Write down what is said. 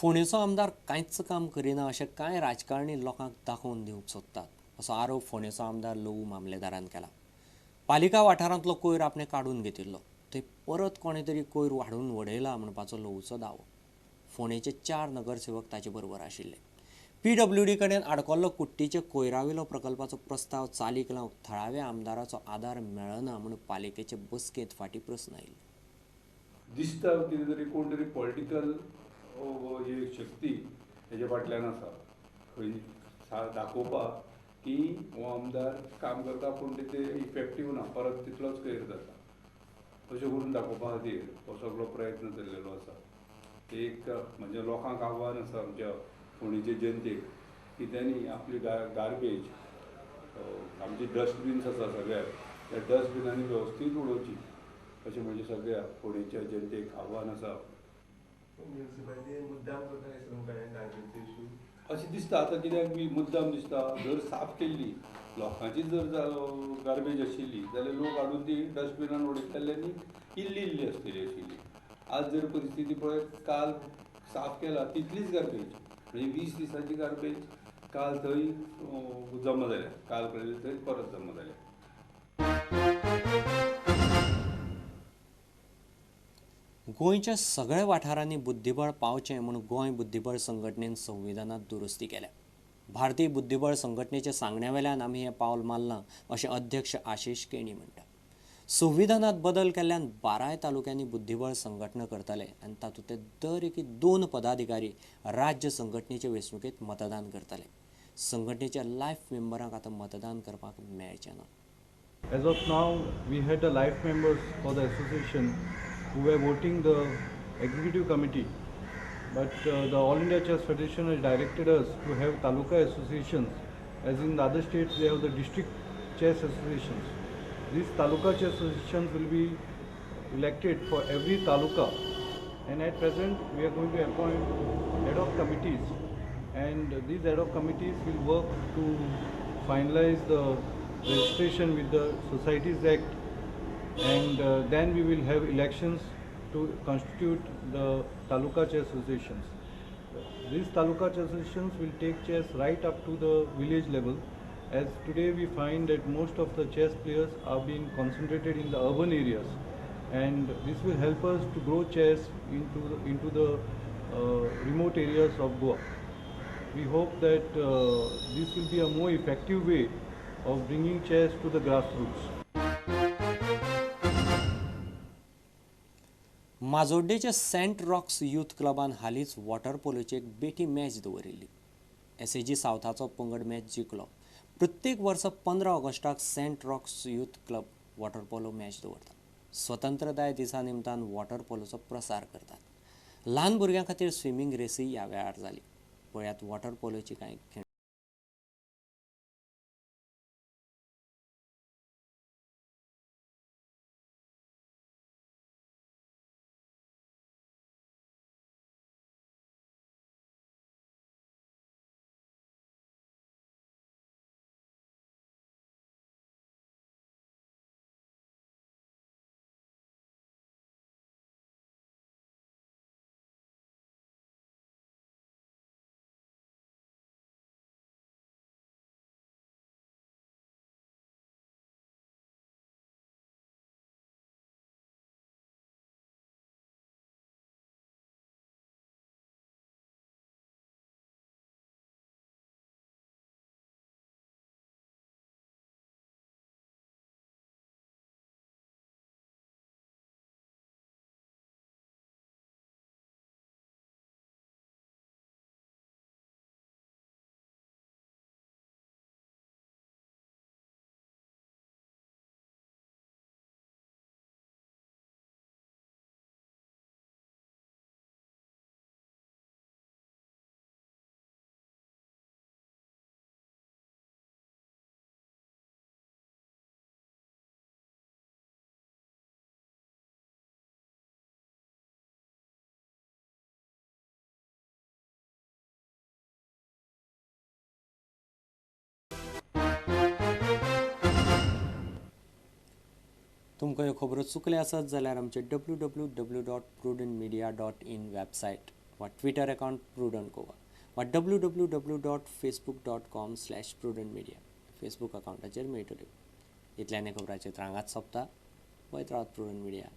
फोंडेचो आमदार कांयच काम करिना अशें कांय राजकारणी लोकांक दाखोवन दिवंक सोदतात असो आरोप फोंडेचो आमदार लवू मामलेदारान केला. पालिका वाठारांतलो कोयर आपणे काडून घेतिल्लो थंय परत कोणे तरी कोयर वाडून उडयला म्हणपाचो लवूचो दावो. फोंडेचे 4 नगरसेवक ताचे बरोबर आशिल्ले. PWD कडेन आडकोल्लो कुट्टीचे कोयरावेलो प्रकल्पाचो प्रस्ताव चालीक लावंक थळाव्या आमदाराचो आदार मेळना म्हूण पालिकेचे बसकेंत फाटीं प्रस्न आयिल्ले. दिसता कितें तरी कोण तरी पॉलिटिकल ही शक्ती हेजे फाटल्यान आसा खंय दाखोवपाक की हो आमदार काम करता पूण तें इफेक्टीव ना, परत तितलोच कोयर जाता अशें करून दाखोवपा खातीर हो सगळो प्रयत्न चलिल्लो आसा. एक म्हणजे लोकांक आव्हान आसा आमच्या फोंडेचे जनतेक की त्यांनी आपली गार्बेज आमची डस्टबिन्स आसा सगळ्या त्या डस्टबिनांनी वेवस्थीत उडोवची अशें म्हणजे सगळ्या फोंडेच्या जनतेक आव्हान आसा. अशें दिसता आतां कित्याक बी मुद्दाम दिसता जर साफ केल्ली लोकांची जर गार्बेज आशिल्ली जाल्यार लोक हाडून ती डस्टबिनान उडयताल्यांनी इल्ली आसतली आशिल्ली. आज जर परिस्थिती पळयत काल साफ केला तितलीच गार्बेज म्हणजे 20 दिसांची गार्बेज काल थंय जमा जाल्या, काल पळयली थंय परत जमा जाल्या. गोंयच्या सगळ्या वाठारांनी बुद्धीबळ पावचें म्हूण गोंय बुद्धीबळ संघटनेन संविधानात दुरुस्ती केल्या. भारतीय बुद्धीबळ संघटनेच्या सांगण्यावेल्यान आमी हें पावल मारलां अशें अध्यक्ष आशिश केणी म्हणटा. संविधानात बदल केल्ल्यान 12 तालुक्यांनी बुद्धीबळ संघटना करतले आनी तातूंतले दर एकी 2 पदाधिकारी राज्य संघटनेचे वेंचणुकेंत मतदान करतले. संघटनेच्या लायफ मेंबरांक आतां मतदान करपाक मेळचें ना. As of now, we had the life members for the association who were voting the executive committee, but the All India Chess Federation has directed us to have taluka associations, as in the other states they have the district chess associations. These taluka chess associations will be elected for every taluka, and at present we are going to appoint head of committees, and these head of committees will work to finalize the registration with the Societies Act, and then we will have elections to constitute the taluka chess associations. These taluka chess associations will take chess right up to the village level, as today we find that most of the chess players are being concentrated in the urban areas, and this will help us to grow chess into the remote areas of Goa. We hope that this will be a more effective way of bringing chess to the grassroots. माजोड्डेच्या Saint Rock's youth क्लबान हालींच water पोलोची एक बेटी match दवरिल्ली. SAG सावथाचो पंगड match जिखलो. प्रत्येक वर्सा 15 ऑगस्टाक Saint Rock's youth club water polo match दवरता. स्वतंत्रताय दिसा निमतान वॉटर पोलोचो प्रसार करतात. ल्हान भुरग्यां खातीर स्विमींग रेसी ह्या वेळार जाली. पळयात वॉटर पोलोची कांय खिणां. तुमकां ह्यो खबरो चुकल्या आसत जाल्यार आमचे www.prudentmedia.in वेबसायट वा ट्विटर अकाउंट प्रुडंट गोवा वा www.facebook.com/prudentmedia फेसबूक अकाउंटाचेर मेळटल्यो. इतल्यान खबरांचेर हांगाच सोंपता. पळयत रावत प्रुडंट मिडिया.